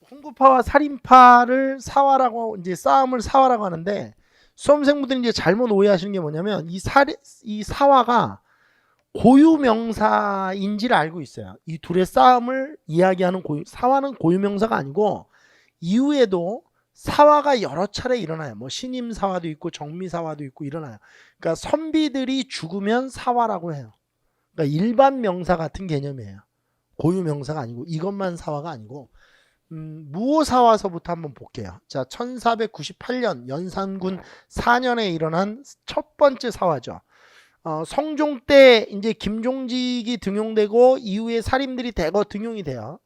훈구파와 살인파를 사화라고 이제 싸움을 사화라고 하는데 수험생분들이 이제 잘못 오해하시는 게 뭐냐면 이 사화가 고유명사인지를 알고 있어요. 이 둘의 싸움을 이야기하는 사화는 고유명사가 아니고 이후에도 사화가 여러 차례 일어나요. 뭐 신임 사화도 있고 정미 사화도 있고 일어나요. 그러니까 선비들이 죽으면 사화라고 해요. 그러니까 일반 명사 같은 개념이에요. 고유 명사가 아니고 이것만 사화가 아니고 무오사화서부터 한번 볼게요. 자, 1498년 연산군 4년에 일어난 첫 번째 사화죠. 성종 때 이제 김종직이 등용되고 이후에 살인들이 대거 등용이 돼요.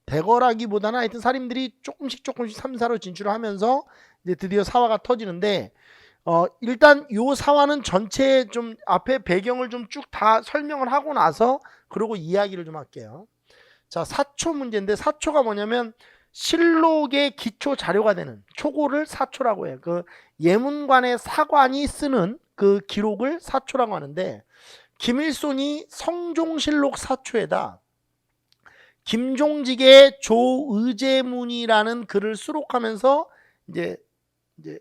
대거라기보다는 하여튼 살인들이 조금씩 삼사로 진출을 하면서 이제 드디어 사화가 터지는데 일단 요 사화는 전체 좀 앞에 배경을 좀 쭉 다 설명을 하고 나서 그러고 이야기를 좀 할게요. 자, 사초 문제인데 사초가 뭐냐면 실록의 기초 자료가 되는 초고를 사초라고 해요. 그 예문관의 사관이 쓰는 그 기록을 사초라고 하는데 김일손이 성종실록 사초에다 김종직의 조의제문이라는 글을 수록하면서 이제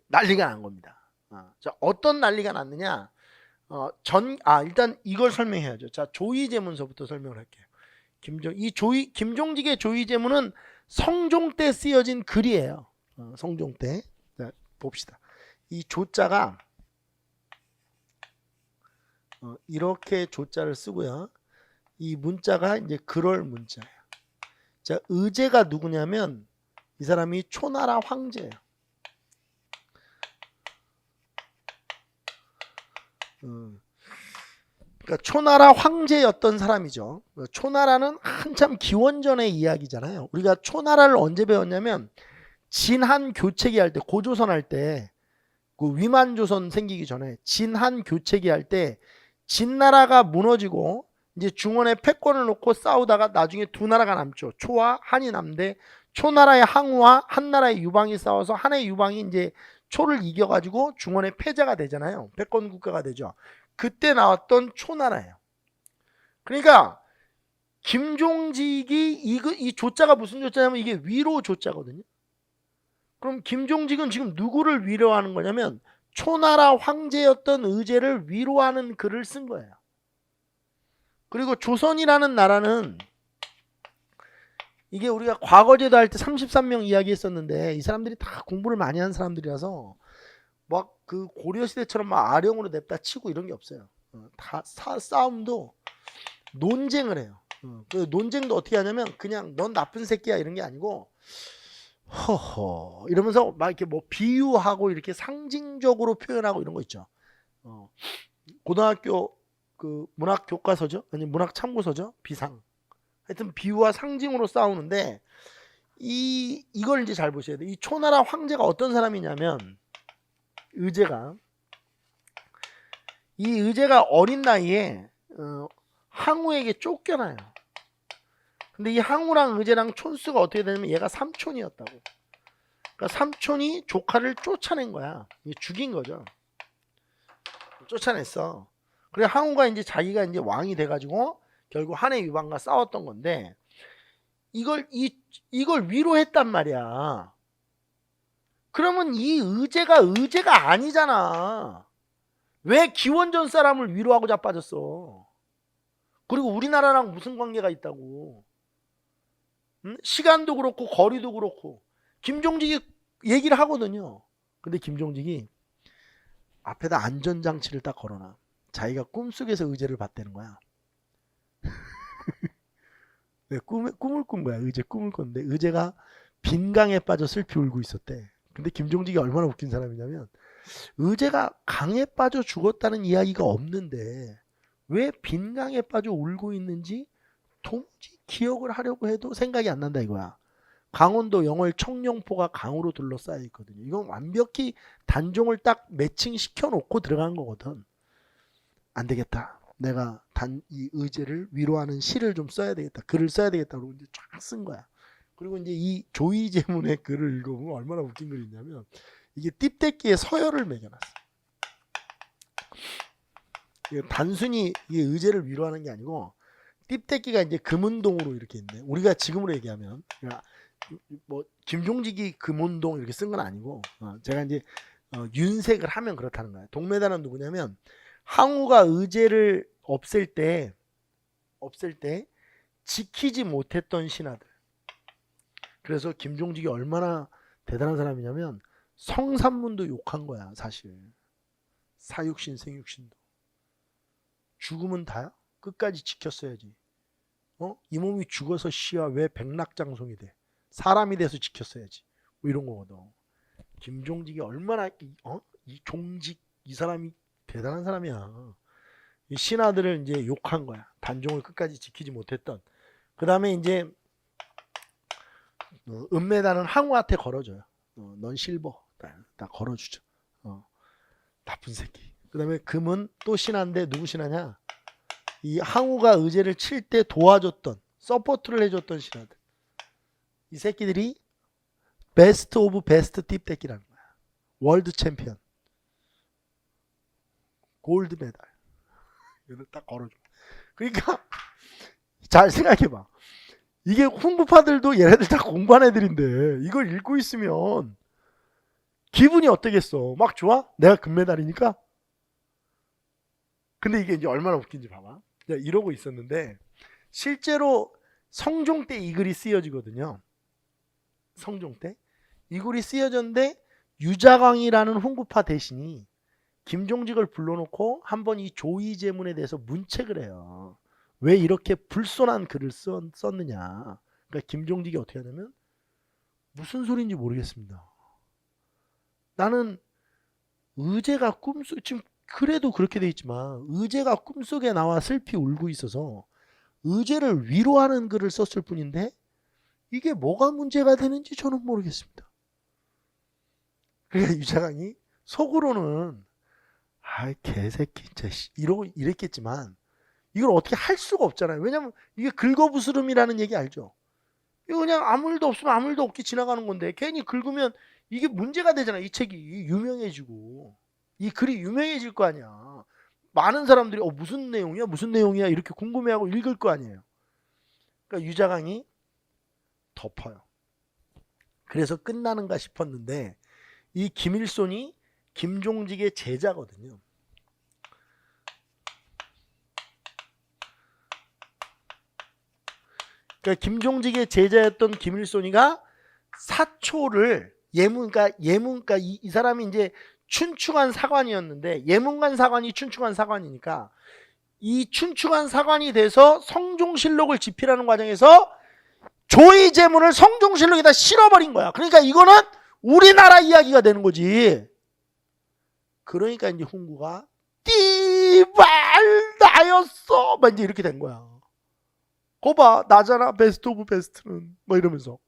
난리가 난 겁니다. 자, 어떤 난리가 났느냐? 일단 이걸 설명해야죠. 자, 조의제문서부터 설명을 할게요. 김종직의 조의제문은 성종 때 쓰여진 글이에요. 성종 때. 자, 봅시다. 이 조자가 이렇게 조자를 쓰고요. 이 문자가 이제 그럴 문자예요. 자, 의제가 누구냐면 이 사람이 초나라 황제예요. 그러니까 초나라 황제였던 사람이죠. 초나라는 한참 기원전의 이야기잖아요. 우리가 초나라를 언제 배웠냐면 진한 교체기 할 때, 고조선 할 때, 그 위만조선 생기기 전에 진한 교체기 할 때 진나라가 무너지고 이제 중원에 패권을 놓고 싸우다가 나중에 두 나라가 남죠. 초와 한이 남는데 초나라의 항우와 한나라의 유방이 싸워서 한의 유방이 이제 초를 이겨가지고 중원의 패자가 되잖아요. 패권 국가가 되죠. 그때 나왔던 초나라예요. 그러니까 김종직이 이 조자가 무슨 조자냐면 이게 위로 조자거든요. 그럼 김종직은 지금 누구를 위로하는 거냐면 초나라 황제였던 의제를 위로하는 글을 쓴 거예요. 그리고 조선이라는 나라는 이게 우리가 과거제도 할 때 33명 이야기했었는데 이 사람들이 다 공부를 많이 한 사람들이라서 막 그 고려시대처럼 막 아령으로 냅다 치고 이런 게 없어요. 다 싸움도 논쟁을 해요. 그 논쟁도 어떻게 하냐면 그냥 넌 나쁜 새끼야 이런 게 아니고 허허 이러면서 막 이렇게 뭐 비유하고 이렇게 상징적으로 표현하고 이런 거 있죠. 고등학교 그 문학 교과서죠. 아니 문학 참고서죠. 비상. 하여튼 비유와 상징으로 싸우는데 이걸 이제 잘 보셔야 돼. 이 초나라 황제가 어떤 사람이냐면 의제가 이 의제가 어린 나이에 항우에게 쫓겨나요. 근데 이 항우랑 의제랑 촌수가 어떻게 되냐면 얘가 삼촌이었다고. 그러니까 삼촌이 조카를 쫓아낸 거야. 죽인 거죠. 쫓아냈어. 그래 항우가 이제 자기가 이제 왕이 돼가지고 결국 한해 유방과 싸웠던 건데 이걸 위로했단 말이야. 그러면 이 의제가 아니잖아. 왜 기원전 사람을 위로하고 자빠졌어? 그리고 우리나라랑 무슨 관계가 있다고? 응? 시간도 그렇고 거리도 그렇고 김종직이 얘기를 하거든요. 근데 김종직이 앞에다 안전장치를 딱 걸어놔. 자기가 꿈속에서 의제를 봤다는 거야. 왜 꿈을 꾼 거야. 의제 꿈을 꿨는데 의제가 빈강에 빠져 슬피 울고 있었대. 근데 김종직이 얼마나 웃긴 사람이냐면 의제가 강에 빠져 죽었다는 이야기가 없는데 왜 빈강에 빠져 울고 있는지 도무지 기억을 하려고 해도 생각이 안 난다 이거야. 강원도 영월 청룡포가 강으로 둘러싸여 있거든요. 이건 완벽히 단종을 딱 매칭시켜 놓고 들어간 거거든. 안 되겠다. 내가 이 의제를 위로하는 시를 좀 써야 되겠다. 글을 써야 되겠다. 그러고 이제 쫙 쓴 거야. 그리고 이제 이 조이제문의 글을 읽어보면 얼마나 웃긴 글이 있냐면 이게 띠떼끼에 서열을 매겨놨어. 단순히 이 의제를 위로하는 게 아니고 띠떼끼가 이제 금은동으로 이렇게 있네. 우리가 지금으로 얘기하면 뭐 김종직이 금운동 이렇게 쓴 건 아니고 제가 이제 윤색을 하면 그렇다는 거예요. 동메달은 누구냐면 항우가 의제를 없앨 때 지키지 못했던 신하들. 그래서 김종직이 얼마나 대단한 사람이냐면 성산문도 욕한 거야 사실. 사육신 생육신도. 죽으면 다야? 끝까지 지켰어야지. 이 몸이 죽어서 씨야 왜 백락장송이 돼? 사람이 돼서 지켰어야지. 뭐 이런 거거든. 김종직이 얼마나 이 종직 이 사람이 대단한 사람이야. 이 신하들을 이제 욕한 거야. 단종을 끝까지 지키지 못했던. 그 다음에 이제 은메달은 항우한테 걸어줘요. 넌 실버 다 걸어주죠. 나쁜 새끼. 그 다음에 금은 또 신하인데 누구 신하냐? 이 항우가 의제를 칠 때 도와줬던 서포트를 해줬던 신하들. 이 새끼들이 베스트 오브 베스트 띠떼끼라는 거야. 월드 챔피언. 골드 메달. 이걸 딱 걸어줘. 그러니까 잘 생각해봐. 이게 훈구파들도 얘네들 다 공부한 애들인데 이걸 읽고 있으면 기분이 어떠겠어? 막 좋아? 내가 금메달이니까? 근데 이게 이제 얼마나 웃긴지 봐봐. 이러고 있었는데 실제로 성종 때 이 글이 쓰여지거든요. 성종 때 이 글이 쓰여졌는데 유자광이라는 훈구파 대신이 김종직을 불러놓고 한번 이 조의제문에 대해서 문책을 해요. 왜 이렇게 불손한 글을 썼느냐. 그러니까 김종직이 어떻게 하냐면 무슨 소리인지 모르겠습니다. 나는 의제가 꿈속 지금 그래도 그렇게 돼 있지만 의제가 꿈속에 나와 슬피 울고 있어서 의제를 위로하는 글을 썼을 뿐인데 이게 뭐가 문제가 되는지 저는 모르겠습니다. 그러니까 유자광이 속으로는 아이 개새끼 진짜 이랬겠지만 이걸 어떻게 할 수가 없잖아요. 왜냐면 이게 긁어부스름이라는 얘기 알죠? 이거 그냥 아무 일도 없으면 아무 일도 없게 지나가는 건데 괜히 긁으면 이게 문제가 되잖아. 이 책이 유명해지고 이 글이 유명해질 거 아니야. 많은 사람들이 무슨 내용이야 무슨 내용이야 이렇게 궁금해하고 읽을 거 아니에요. 그러니까 유자광이 덮어요. 그래서 끝나는가 싶었는데 이 김일손이 김종직의 제자거든요. 그러니까 김종직의 제자였던 김일손이가 사초를 그러니까 이 사람이 이제 춘추관 사관이었는데 예문관 사관이 춘추관 사관이니까 이 춘추관 사관이 돼서 성종실록을 집필하는 과정에서 조의제문을 성종실록에다 실어버린 거야. 그러니까 이거는 우리나라 이야기가 되는 거지. 그러니까 이제 훈구가 띠발 나였어 막 이제 이렇게 된 거야. 거봐 나잖아 베스트 오브 베스트는 뭐 이러면서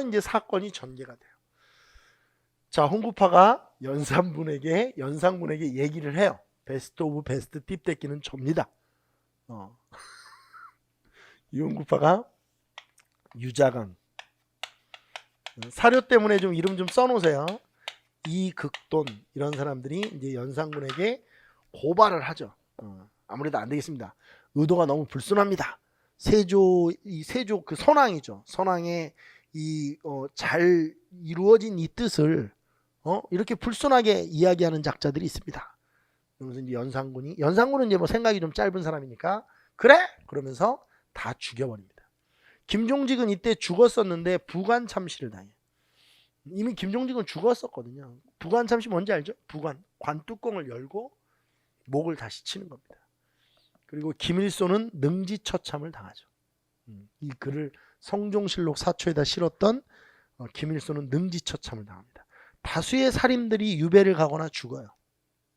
이제 사건이 전개가 돼요. 자 훈구파가 연산군에게 얘기를 해요. 베스트 오브 베스트 띠떼끼는 접니다. 이 훈구파가 유자광 사료 때문에 좀 이름 좀 써놓으세요. 이극돈 이런 사람들이 이제 연산군에게 고발을 하죠. 아무래도 안 되겠습니다. 의도가 너무 불순합니다. 세조 그 선왕이죠. 선왕의 잘 이루어진 이 뜻을 이렇게 불순하게 이야기하는 작자들이 있습니다. 그러면서 이제 연산군은 이제 뭐 생각이 좀 짧은 사람이니까 그래 그러면서 다 죽여버립니다. 김종직은 이때 죽었었는데 부관참시를 당해. 이미 김종직은 죽었었거든요. 부관참시 뭔지 알죠? 관뚜껑을 열고 목을 다시 치는 겁니다. 그리고 김일손은 능지처참을 당하죠. 이 글을 성종실록 사초에다 실었던 김일손은 능지처참을 당합니다. 다수의 살인들이 유배를 가거나 죽어요.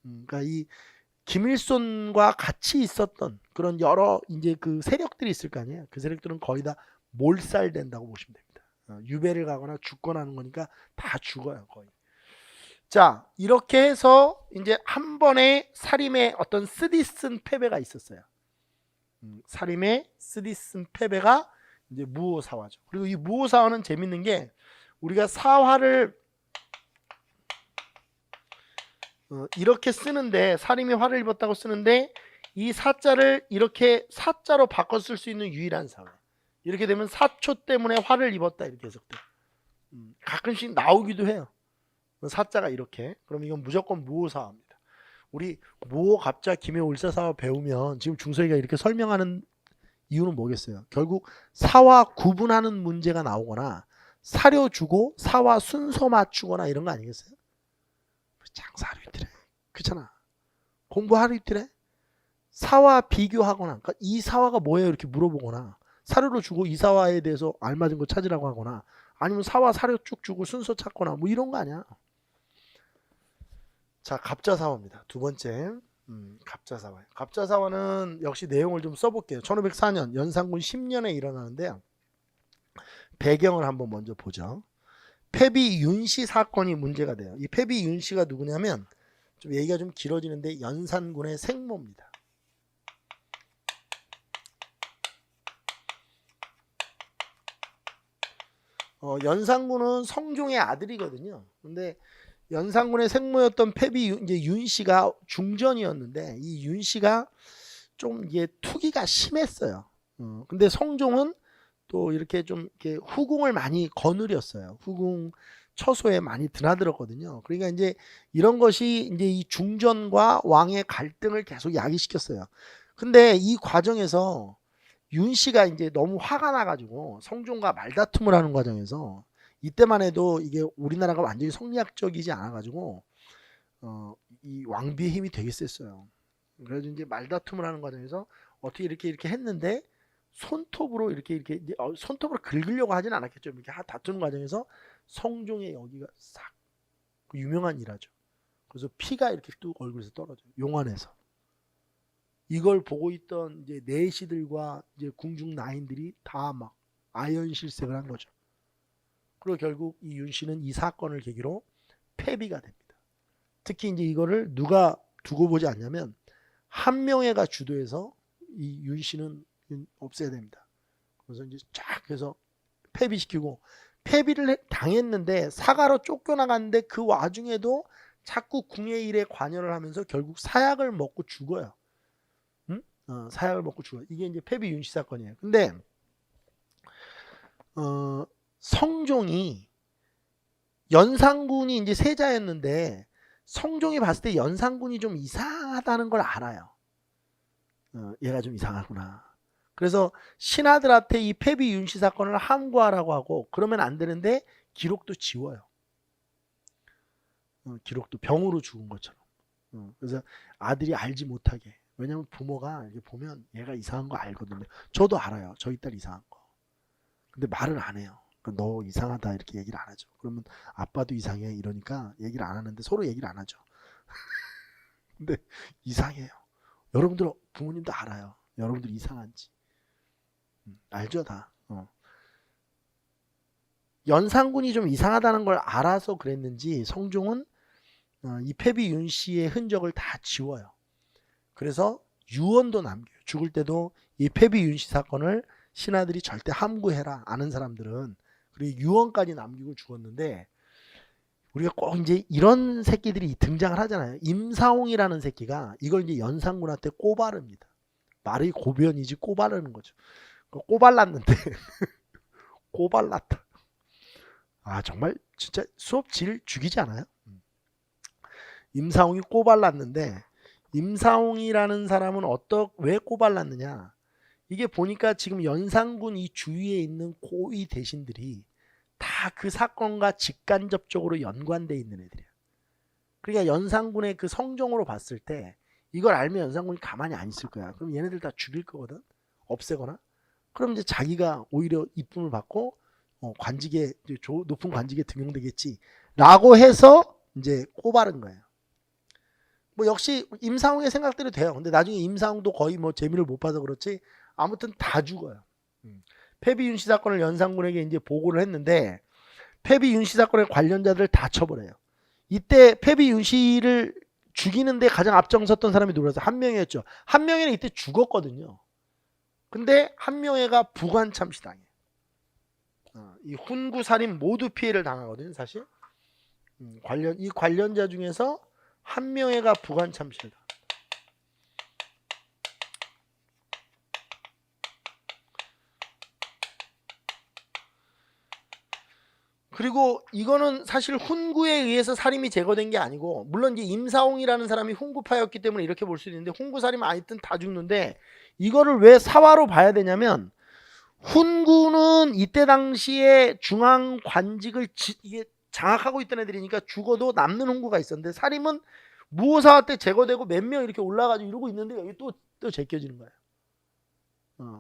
그러니까 이 김일손과 같이 있었던 그런 여러 이제 그 세력들이 있을 거 아니에요. 그 세력들은 거의 다 몰살된다고 보시면 됩니다. 유배를 가거나 죽거나 하는 거니까 다 죽어요 거의. 자 이렇게 해서 이제 한 번의 사림의 어떤 쓰디쓴 패배가 있었어요. 사림의 쓰디쓴 패배가 이제 무오사화죠. 그리고 이 무오사화는 재밌는 게 우리가 사화를 이렇게 쓰는데 사림이 화를 입었다고 쓰는데 이 사자를 이렇게 사자로 바꿔 쓸 수 있는 유일한 사화. 이렇게 되면 사초 때문에 화를 입었다 이렇게 해석돼. 가끔씩 나오기도 해요. 사자가 이렇게. 그럼 이건 무조건 무호사화입니다. 우리 무호, 갑자, 기묘, 울사사화 배우면 지금 중서이가 이렇게 설명하는 이유는 뭐겠어요? 결국 사와 구분하는 문제가 나오거나 사료 주고 사와 순서 맞추거나 이런 거 아니겠어요? 장사 하루 이틀 해. 그렇잖아. 공부 하루 이틀 해. 사와 비교하거나, 그러니까 이 사와가 뭐예요? 이렇게 물어보거나, 사료를 주고 이 사와에 대해서 알맞은 거 찾으라고 하거나, 아니면 사와 사료 쭉 주고 순서 찾거나 뭐 이런 거 아니야. 자, 갑자사화입니다. 두 번째. 갑자사화. 갑자사화는 역시 내용을 좀 써볼게요. 1504년 연산군 10년에 일어나는데요. 배경을 한번 먼저 보죠. 패비 윤씨 사건이 문제가 돼요. 이 패비 윤씨가 누구냐면, 좀 얘기가 좀 길어지는데 연산군의 생모입니다. 연산군은 성종의 아들이거든요. 근데 연산군의 생모였던 패비 이제 윤씨가 중전이었는데, 이 윤씨가 좀 이게 투기가 심했어요. 근데 성종은 또 이렇게 좀 이렇게 후궁을 많이 거느렸어요. 후궁 처소에 많이 드나들었거든요. 그러니까 이제 이런 것이 이제 이 중전과 왕의 갈등을 계속 야기시켰어요. 근데 이 과정에서 윤 씨가 이제 너무 화가 나가지고 성종과 말다툼을 하는 과정에서, 이때만 해도 이게 우리나라가 완전히 성리학적이지 않아가지고 이 왕비의 힘이 되게 셌어요. 그래서 이제 말다툼을 하는 과정에서 어떻게 이렇게 했는데, 손톱으로 이렇게 손톱으로 긁으려고 하진 않았겠죠. 이렇게 다투는 과정에서 성종의 여기가 싹, 유명한 일화죠. 그래서 피가 이렇게 뚝 얼굴에서 떨어져요. 용안에서. 이걸 보고 있던 이제 내시들과 이제 궁중 나인들이 다 막 아연실색을 한 거죠. 그리고 결국 이 윤 씨는 이 사건을 계기로 폐비가 됩니다. 특히 이제 이거를 누가 두고 보지 않냐면 한명회가 주도해서 이 윤 씨는 없애야 됩니다. 그래서 이제 쫙 해서 폐비시키고, 폐비를 당했는데 사가로 쫓겨나갔는데 그 와중에도 자꾸 궁의 일에 관여를 하면서 결국 사약을 먹고 죽어요. 사약을 먹고 죽어요. 이게 이제 폐비 윤씨 사건이에요. 근데 성종이, 연산군이 이제 세자였는데 성종이 봤을 때 연산군이 좀 이상하다는 걸 알아요. 얘가 좀 이상하구나. 그래서 신하들한테 이 폐비 윤씨 사건을 함구하라고 하고, 그러면 안 되는데 기록도 지워요. 기록도 병으로 죽은 것처럼. 그래서 아들이 알지 못하게. 왜냐면 부모가 이렇게 보면 얘가 이상한 거 알거든요. 저도 알아요. 저희 딸 이상한 거. 근데 말을 안 해요. 그러니까 너 이상하다 이렇게 얘기를 안 하죠. 그러면 아빠도 이상해 이러니까 얘기를 안 하는데 서로 얘기를 안 하죠. 근데 이상해요. 여러분들 부모님도 알아요. 여러분들 이상한지. 알죠 다. 연산군이 좀 이상하다는 걸 알아서 그랬는지 성종은 이 폐비 윤 씨의 흔적을 다 지워요. 그래서 유언도 남겨요. 죽을 때도 이 폐비 윤 씨 사건을 신하들이 절대 함구해라, 아는 사람들은. 그리고 유언까지 남기고 죽었는데, 우리가 꼭 이제 이런 새끼들이 등장을 하잖아요. 임사홍이라는 새끼가 이걸 이제 연산군한테 꼬바릅니다. 말이 고변이지 꼬바르는 거죠. 꼬발랐는데 꼬발랐다. 아 정말 진짜 수업 질 죽이지 않아요? 임사홍이 꼬발랐는데, 임사홍이라는 사람은 왜 꼬발랐느냐? 이게 보니까 지금 연산군 이 주위에 있는 고위 대신들이 다 그 사건과 직간접적으로 연관돼 있는 애들이야. 그러니까 연산군의 그 성종으로 봤을 때 이걸 알면 연산군이 가만히 안 있을 거야. 그럼 얘네들 다 죽일 거거든. 없애거나. 그럼 이제 자기가 오히려 이쁨을 받고 관직에, 높은 관직에 등용되겠지라고 해서 이제 꼬바른 거예요. 뭐 역시 임사홍의 생각대로 돼요. 근데 나중에 임사홍도 거의 뭐 재미를 못 봐서 그렇지 아무튼 다 죽어요. 폐비 윤씨 사건을 연산군에게 이제 보고를 했는데, 폐비 윤씨 사건의 관련자들을 다 처벌해요. 이때 폐비 윤씨를 죽이는데 가장 앞장섰던 사람이 누구라서 한명회였죠. 한명회는 이때 죽었거든요. 근데 한명회가 부관 참시당해. 이 훈구 살인 모두 피해를 당하거든요, 사실. 이 관련자 중에서 한명회가 부관 참시를 당합니다. 그리고 이거는 사실 훈구에 의해서 살인이 제거된 게 아니고, 물론 이제 임사홍이라는 사람이 훈구파였기 때문에 이렇게 볼 수 있는데, 훈구 살인 아니든 다 죽는데, 이거를 왜 사화로 봐야 되냐면, 훈구는 이때 당시에 중앙 관직을 이게 장악하고 있던 애들이니까 죽어도 남는 훈구가 있었는데, 살인은 무오사화 때 제거되고 몇 명 이렇게 올라가지고 이러고 있는데 여기 또 제껴지는 거예요.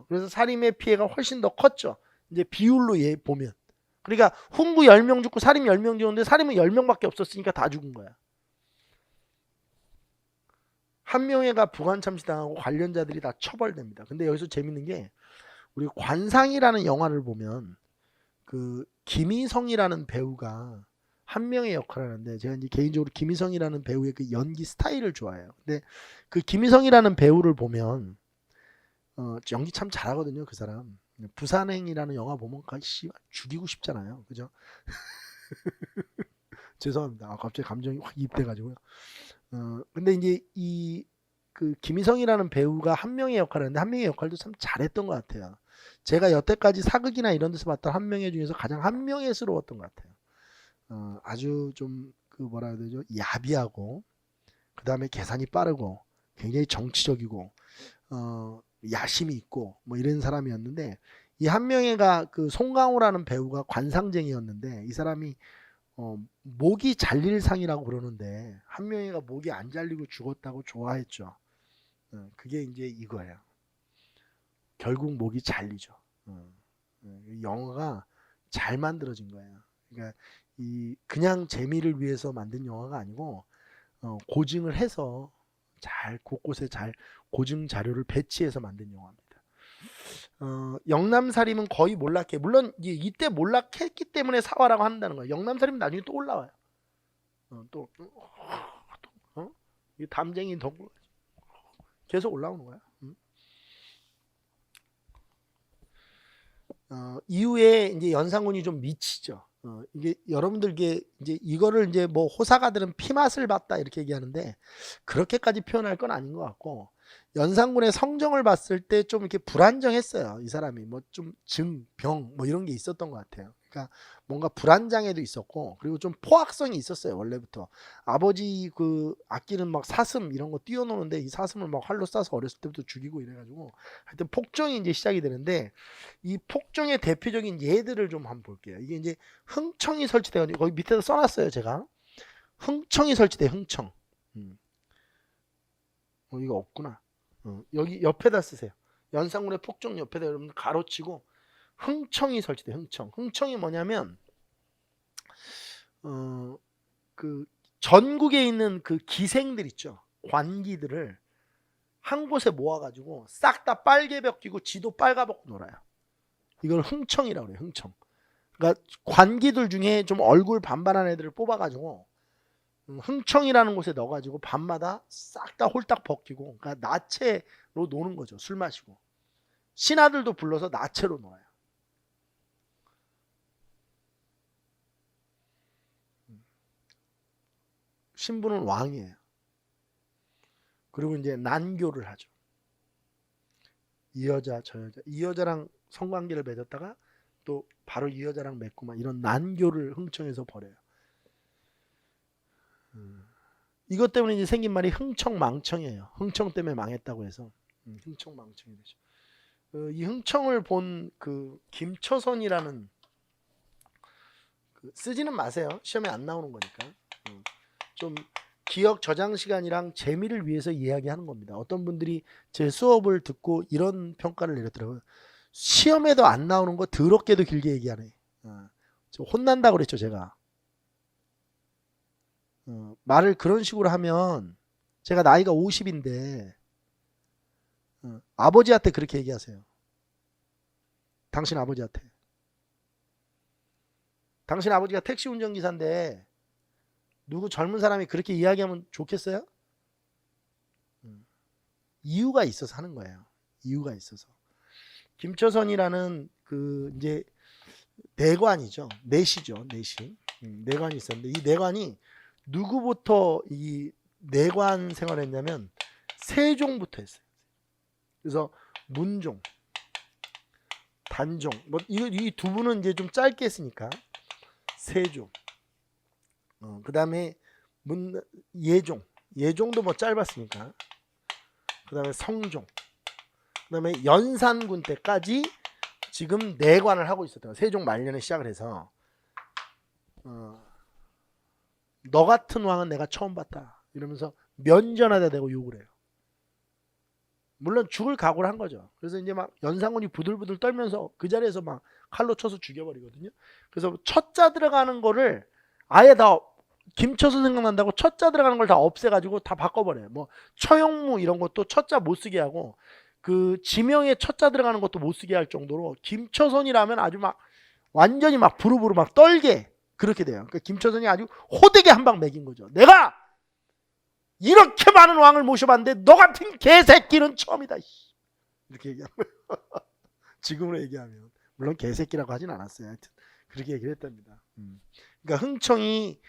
그래서 살인의 피해가 훨씬 더 컸죠. 이제 비율로 얘 보면. 그러니까 훈구 10명 죽고 살인 10명 죽었는데 살인은 10명밖에 없었으니까 다 죽은 거야. 한명회가 부관참시당하고 관련자들이 다 처벌됩니다. 근데 여기서 재밌는 게, 우리 관상이라는 영화를 보면 그 김희성이라는 배우가 한명의 역할을 하는데, 제가 이제 개인적으로 김희성이라는 배우의 그 연기 스타일을 좋아해요. 근데 그 김희성이라는 배우를 보면 연기 참 잘하거든요, 그 사람. 부산행이라는 영화 보면 죽이고 싶잖아요, 그죠? 죄송합니다. 갑자기 감정이 확 이입돼가지고요. 근데 이제 그 김희성이라는 배우가 한명의 역할을 했는데, 한명의 역할도 참 잘했던 것 같아요. 제가 여태까지 사극이나 이런 데서 봤던 한명의 중에서 가장 한명의스러웠던 것 같아요. 아주 좀 그 뭐라 해야 되죠? 야비하고, 그 다음에 계산이 빠르고, 굉장히 정치적이고, 야심이 있고, 뭐 이런 사람이었는데, 이 한명회가 그 송강호라는 배우가 관상쟁이였는데, 이 사람이 목이 잘릴 상이라고 그러는데, 한명회가 목이 안 잘리고 죽었다고 좋아했죠. 그게 이제 이거예요. 결국 목이 잘리죠. 영화가 잘 만들어진 거예요. 그러니까 그냥 재미를 위해서 만든 영화가 아니고, 고증을 해서 잘 곳곳에 잘 고증 자료를 배치해서 만든 영화입니다. 영남살인은 거의 몰락해. 물론 이때 몰락했기 때문에 사화라고 한다는 거예요. 영남살인은 나중에 또 올라와요. 이 담쟁이 더 계속 올라오는 거야. 이후에 이제 연산군이 좀 미치죠. 이게 여러분들께 이제 이거를 이제 뭐 호사가들은 피맛을 봤다 이렇게 얘기하는데, 그렇게까지 표현할 건 아닌 것 같고, 연산군의 성정을 봤을 때 좀 이렇게 불안정했어요. 이 사람이 뭐 좀 병 뭐 이런 게 있었던 것 같아요. 그러니까 뭔가 불안장애도 있었고, 그리고 좀 포악성이 있었어요, 원래부터. 아버지 그 아끼는 막 사슴 이런 거 뛰어노는데, 이 사슴을 막 활로 쏴서 어렸을 때부터 죽이고 이래가지고, 하여튼 폭정이 이제 시작이 되는데, 이 폭정의 대표적인 예들을 좀 한번 볼게요. 이게 이제 흥청이 설치돼가지고, 거기 밑에다 써놨어요, 제가. 흥청이 설치돼, 흥청. 이거 없구나. 여기 옆에다 쓰세요. 연산군의 폭정 옆에다 여러분들 가로치고 흥청이 설치돼. 흥청이 뭐냐면, 그 전국에 있는 그 기생들 있죠, 관기들을 한 곳에 모아가지고 싹 다 빨개벽 끼고 지도 빨가벗고 놀아요. 이걸 흥청이라고 그래요. 흥청. 그러니까 관기들 중에 좀 얼굴 반반한 애들을 뽑아가지고 흥청이라는 곳에 넣어가지고 밤마다 싹 다 홀딱 벗기고, 그러니까 나체로 노는 거죠. 술 마시고 신하들도 불러서 나체로 놀아요. 신부는 왕이에요. 그리고 이제 난교를 하죠. 이 여자 저 여자, 이 여자랑 성관계를 맺었다가 또 바로 이 여자랑 맺고 막 이런 난교를 흥청에서 벌여요. 이것 때문에 이제 생긴 말이 흥청망청이에요. 흥청 때문에 망했다고 해서 흥청망청이 되죠. 이 흥청을 본 그 김초선이라는, 쓰지는 마세요. 시험에 안 나오는 거니까. 좀 기억 저장 시간이랑 재미를 위해서 이야기하는 겁니다. 어떤 분들이 제 수업을 듣고 이런 평가를 내렸더라고요. 시험에도 안 나오는 거 더럽게도 길게 얘기하네. 저 혼난다고 그랬죠, 제가. 말을 그런 식으로 하면, 제가 나이가 50인데 아버지한테 그렇게 얘기하세요. 당신 아버지한테. 당신 아버지가 택시 운전기사인데 누구 젊은 사람이 그렇게 이야기하면 좋겠어요? 이유가 있어서 하는 거예요. 이유가 있어서. 김초선이라는 그 이제 내관이죠. 내시죠. 내시. 내관이 있었는데, 이 내관이 누구부터 이 내관 생활을 했냐면 세종부터 했어요. 그래서 문종, 단종, 뭐 이 두 분은 이제 좀 짧게 했으니까 세종. 그 다음에 예종. 예종도 뭐 짧았으니까. 그 다음에 성종. 그 다음에 연산군 때까지 지금 내관을 하고 있었던 세종 말년에 시작을 해서 너 같은 왕은 내가 처음 봤다 이러면서 면전하다 대고 욕을 해요. 물론 죽을 각오를 한 거죠. 그래서 이제 막 연산군이 부들부들 떨면서 그 자리에서 막 칼로 쳐서 죽여버리거든요. 그래서 첫자 들어가는 거를 아예 다 김처수 생각난다고 첫자 들어가는 걸 다 없애가지고 다 바꿔버려요. 뭐 처용무 이런 것도 첫자 못 쓰게 하고 그 지명에 첫자 들어가는 것도 못 쓰게 할 정도로 김처선이라면 아주 막 완전히 막 부르부르 막 떨게 그렇게 돼요. 그러니까 김처선이 아주 호되게 한 방 먹인 거죠. 내가 이렇게 많은 왕을 모셔봤는데 너 같은 개새끼는 처음이다. 이렇게 얘기한 거예요. 지금으로 얘기하면 물론 개새끼라고 하진 않았어요. 하여튼 그렇게 얘기를 했답니다. 그러니까 흥청이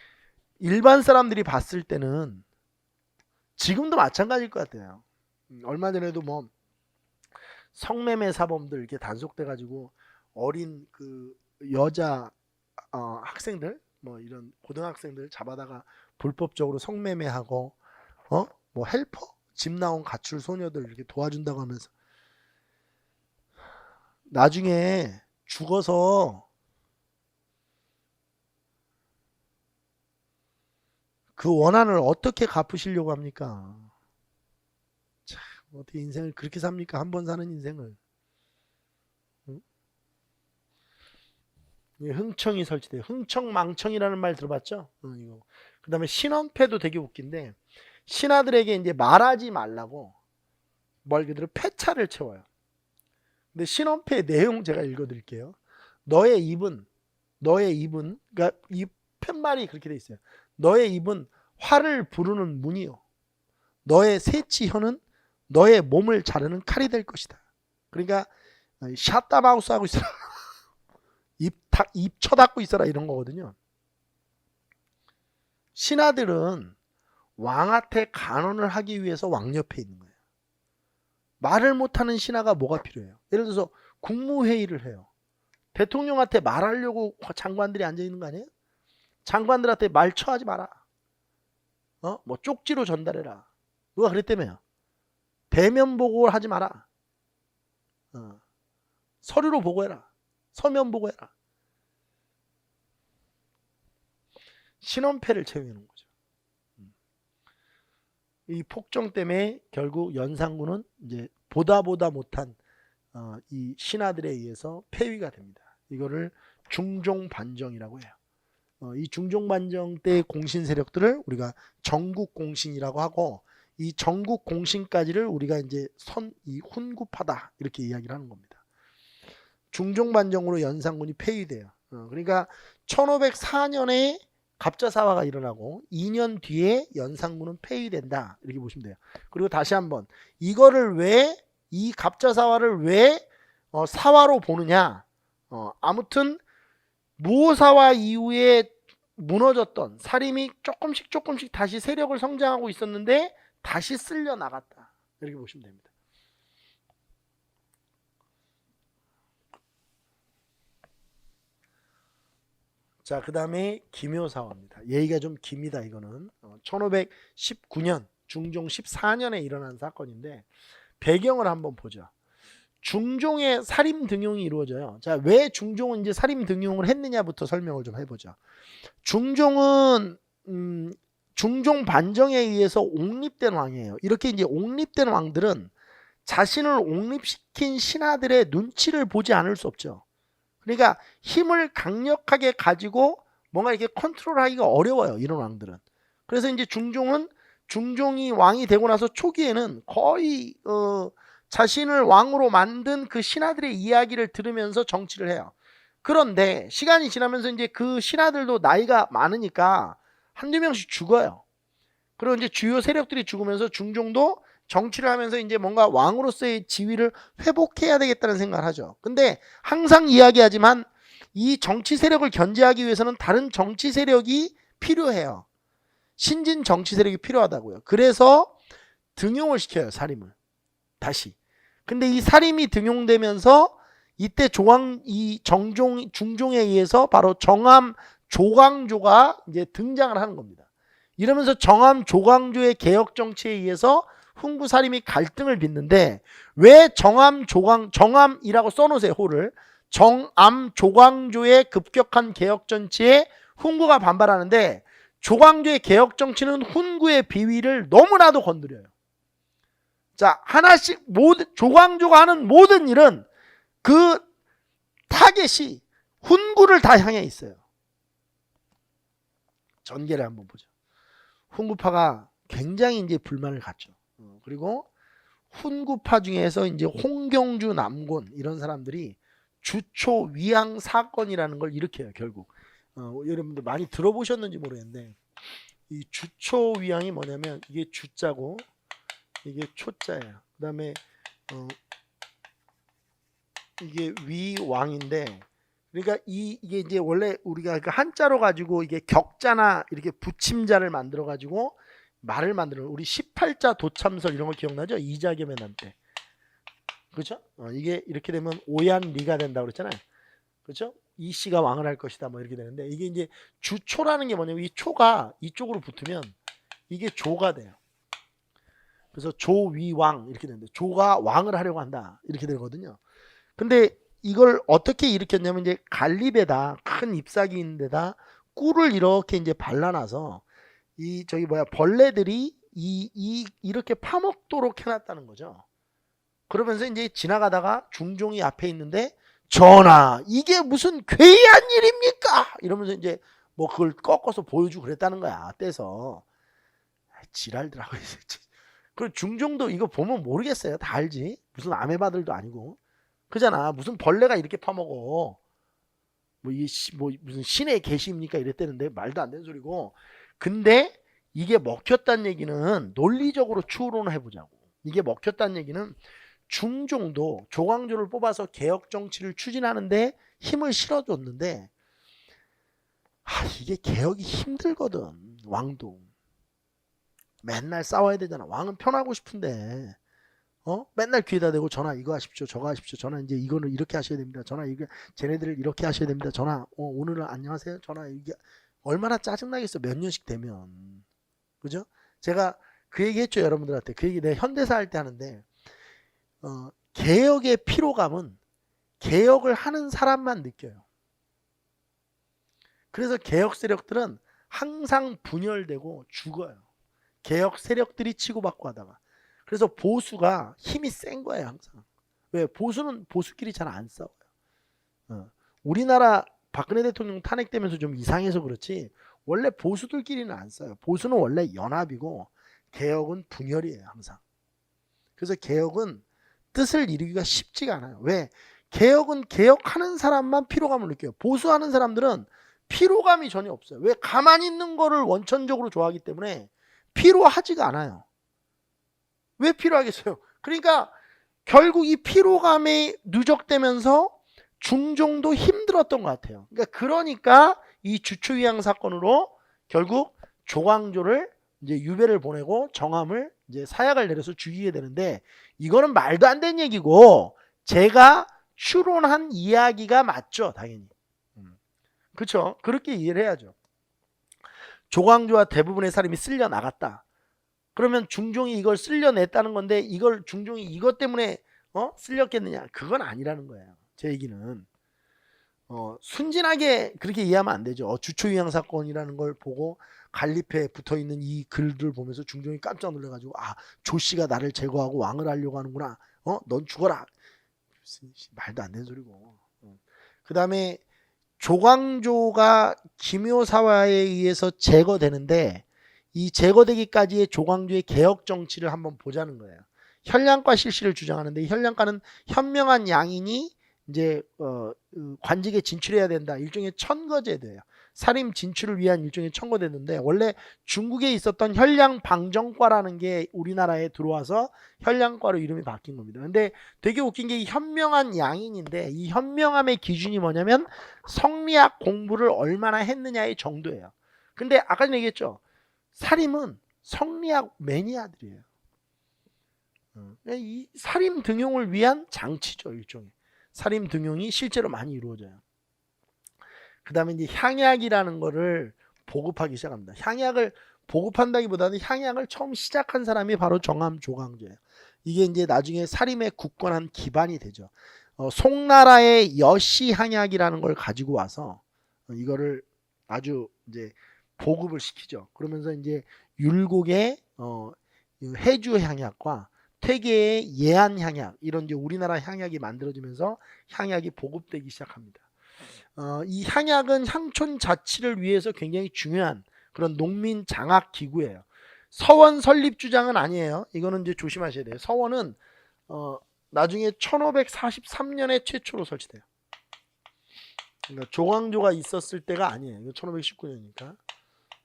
일반 사람들이 봤을 때는 지금도 마찬가지일 것 같아요. 얼마 전에도 뭐 성매매 사범들 이렇게 단속돼 가지고 어린 그 여자 학생들 뭐 이런 고등학생들 잡아다가 불법적으로 성매매하고 뭐 헬퍼 집 나온 가출 소녀들 이렇게 도와준다고 하면서 나중에 죽어서 그 원한을 어떻게 갚으시려고 합니까? 참 어떻게 인생을 그렇게 삽니까? 한 번 사는 인생을. 흥청이 설치돼요. 흥청망청이라는 말 들어봤죠? 이거. 그다음에 신원패도 되게 웃긴데 신하들에게 이제 말하지 말라고 말 그대로 폐차를 채워요. 근데 신원패의 내용 제가 읽어드릴게요. 너의 입은 그러니까 이 팻말이 그렇게 돼 있어요. 너의 입은 화를 부르는 문이요. 너의 새치혀는 너의 몸을 자르는 칼이 될 것이다. 그러니까 샷다마우스 하고 있어라. 입 쳐닫고 있어라 이런 거거든요. 신하들은 왕한테 간언을 하기 위해서 왕 옆에 있는 거예요. 말을 못하는 신하가 뭐가 필요해요? 예를 들어서 국무회의를 해요. 대통령한테 말하려고 장관들이 앉아있는 거 아니에요? 장관들한테 말 처하지 마라. 뭐 쪽지로 전달해라. 누가 그랬다며요? 대면 보고를 하지 마라. 서류로 보고해라. 서면 보고해라. 신원패를 채우는 거죠. 이 폭정 때문에 결국 연산군은 이제 보다 못한 이 신하들에 의해서 폐위가 됩니다. 이거를 중종반정이라고 해요. 이 중종반정 때 공신 세력들을 우리가 전국공신이라고 하고 이 전국공신까지를 우리가 이제 이 훈구파다 이렇게 이야기를 하는 겁니다. 중종반정으로 연산군이 폐위돼요. 그러니까 1504년에 갑자사화가 일어나고 2년 뒤에 연산군은 폐위된다 이렇게 보시면 돼요. 그리고 다시 한번 이거를 왜 이 갑자사화를 왜 사화로 보느냐? 아무튼 무오사화 이후에 무너졌던 사림이 조금씩 다시 세력을 성장하고 있었는데 다시 쓸려 나갔다 이렇게 보시면 됩니다. 자, 그 다음에 기묘사화입니다. 얘기가 좀 깁니다. 이거는 1519년 중종 14년에 일어난 사건인데 배경을 한번 보죠. 중종의 사림 등용이 이루어져요. 자, 왜 중종은 이제 사림 등용을 했느냐부터 설명을 좀 해보죠. 중종은 중종 반정에 의해서 옹립된 왕이에요. 이렇게 이제 옹립된 왕들은 자신을 옹립시킨 신하들의 눈치를 보지 않을 수 없죠. 그러니까 힘을 강력하게 가지고 뭔가 이렇게 컨트롤하기가 어려워요. 이런 왕들은. 그래서 이제 중종이 왕이 되고 나서 초기에는 거의 자신을 왕으로 만든 그 신하들의 이야기를 들으면서 정치를 해요. 그런데 시간이 지나면서 이제 그 신하들도 나이가 많으니까 한두 명씩 죽어요. 그리고 이제 주요 세력들이 죽으면서 중종도 정치를 하면서 이제 뭔가 왕으로서의 지위를 회복해야 되겠다는 생각을 하죠. 근데 항상 이야기하지만 이 정치 세력을 견제하기 위해서는 다른 정치 세력이 필요해요. 신진 정치 세력이 필요하다고요. 그래서 등용을 시켜요. 사림을. 다시. 근데 이 사림이 등용되면서 이때 중종에 의해서 바로 정암 조광조가 이제 등장을 하는 겁니다. 이러면서 정암 조광조의 개혁 정치에 의해서 훈구사림이 갈등을 빚는데, 왜 정암이라고 써놓으세요. 호를. 정암 조광조의 급격한 개혁 정치에 훈구가 반발하는데, 조광조의 개혁 정치는 훈구의 비위를 너무나도 건드려요. 자, 하나씩 조광조가 하는 모든 일은 그 타겟이 훈구를 다 향해 있어요. 전개를 한번 보죠. 훈구파가 굉장히 이제 불만을 갖죠. 그리고 훈구파 중에서 이제 홍경주, 남곤 이런 사람들이 주초 위양 사건이라는 걸 일으켜요. 결국 여러분들 많이 들어보셨는지 모르겠는데, 이 주초 위양이 뭐냐면, 이게 주자고 이게 초자예요. 그 다음에 이게 위왕인데, 그러니까 이게 이제 원래 우리가 그 한자로 가지고 이게 격자나 이렇게 붙임자를 만들어 가지고 말을 만드는, 우리 18자 도참설 이런 거 기억나죠? 이자겸의 난 때. 그렇죠? 이게 이렇게 되면 오얀리가 된다고 그랬잖아요. 그렇죠? 이 씨가 왕을 할 것이다 뭐 이렇게 되는데, 이게 이제 주초라는 게 뭐냐면, 이 초가 이쪽으로 붙으면 이게 조가 돼요. 그래서 조위왕 이렇게 되는데, 조가 왕을 하려고 한다 이렇게 되거든요. 근데 이걸 어떻게 일으켰냐면, 이제 갈립에다, 큰 잎사귀 있는 데다 꿀을 이렇게 이제 발라놔서 이 저기 뭐야 벌레들이 이렇게 파먹도록 해놨다는 거죠. 그러면서 이제 지나가다가 중종이 앞에 있는데, 전하 이게 무슨 괴이한 일입니까? 이러면서 이제 뭐 그걸 꺾어서 보여주고 그랬다는 거야. 떼서. 지랄들하고 있어. 그리고 중종도 이거 보면 모르겠어요. 다 알지. 무슨 아메바들도 아니고. 그잖아. 무슨 벌레가 이렇게 파먹어. 뭐 무슨 신의 계시입니까? 이랬다는데 말도 안 되는 소리고. 근데 이게 먹혔다는 얘기는 논리적으로 추론을 해보자고. 이게 먹혔다는 얘기는 중종도 조광조를 뽑아서 개혁 정치를 추진하는데 힘을 실어줬는데, 이게 개혁이 힘들거든. 왕도 맨날 싸워야 되잖아. 왕은 편하고 싶은데 맨날 귀에다 대고, 전하 이거 하십시오, 저거 하십시오, 전하 이제 이거는 이렇게 하셔야 됩니다, 전하 이게 쟤네들을 이렇게 하셔야 됩니다, 전하 오늘은 안녕하세요, 전하. 이게 얼마나 짜증나겠어, 몇 년씩 되면. 그죠? 제가 그 얘기 했죠, 여러분들한테. 그 얘기 내가 현대사 할 때 하는데, 개혁의 피로감은 개혁을 하는 사람만 느껴요. 그래서 개혁 세력들은 항상 분열되고 죽어요. 개혁 세력들이 치고받고 하다가. 그래서 보수가 힘이 센 거예요, 항상. 왜? 보수는 보수끼리 잘 안 싸워요. 우리나라 박근혜 대통령 탄핵되면서 좀 이상해서 그렇지, 원래 보수들끼리는 안 싸워요. 보수는 원래 연합이고, 개혁은 분열이에요, 항상. 그래서 개혁은 뜻을 이루기가 쉽지가 않아요. 왜? 개혁은 개혁하는 사람만 피로감을 느껴요. 보수하는 사람들은 피로감이 전혀 없어요. 왜? 가만히 있는 거를 원천적으로 좋아하기 때문에 피로하지가 않아요. 왜 피로하겠어요? 그러니까 결국 이 피로감이 누적되면서 중종도 힘들었던 것 같아요. 그러니까 이 주초위양 사건으로 결국 조광조를 이제 유배를 보내고 정암을 이제 사약을 내려서 죽이게 되는데, 이거는 말도 안 되는 얘기고 제가 추론한 이야기가 맞죠, 당연히. 그렇죠? 그렇게 이해를 해야죠. 조광조와 대부분의 사람이 쓸려 나갔다. 그러면 중종이 이걸 쓸려냈다는 건데, 이걸 중종이 이것 때문에 쓸렸겠느냐? 그건 아니라는 거예요. 제 얘기는 순진하게 그렇게 이해하면 안 되죠. 주초위양 사건이라는 걸 보고 갈립에 붙어있는 이 글들 보면서 중종이 깜짝 놀라가지고, 조씨가 나를 제거하고 왕을 하려고 하는구나. 넌 죽어라. 말도 안 되는 소리고. 그 다음에 조광조가 김효사화에 의해서 제거되는데, 이 제거되기까지의 조광조의 개혁 정치를 한번 보자는 거예요. 현량과 실시를 주장하는데, 현량과는 현명한 양인이 이제 관직에 진출해야 된다. 일종의 천거제도예요. 사림 진출을 위한 일종의 천거제도인데, 원래 중국에 있었던 현량방정과라는 게 우리나라에 들어와서 현량과로 이름이 바뀐 겁니다. 근데 되게 웃긴 게, 이 현명한 양인인데, 이 현명함의 기준이 뭐냐면 성리학 공부를 얼마나 했느냐의 정도예요. 근데 아까 전에 얘기했죠. 사림은 성리학 매니아들이에요. 이 사림 등용을 위한 장치죠, 일종의. 사림 등용이 실제로 많이 이루어져요. 그 다음에 이제 향약이라는 거를 보급하기 시작합니다. 향약을 보급한다기보다는 향약을 처음 시작한 사람이 바로 정암 조광조예요. 이게 이제 나중에 사림의 굳건한 기반이 되죠. 송나라의 여시 향약이라는 걸 가지고 와서 이거를 아주 이제 보급을 시키죠. 그러면서 이제 율곡의 해주 향약과 퇴계의 예안 향약 이런 이제 우리나라 향약이 만들어지면서 향약이 보급되기 시작합니다. 이 향약은 향촌 자치를 위해서 굉장히 중요한 그런 농민 장악 기구예요. 서원 설립 주장은 아니에요. 이거는 이제 조심하셔야 돼요. 서원은 나중에 1543년에 최초로 설치돼요. 그러니까 조광조가 있었을 때가 아니에요. 이거 1519년이니까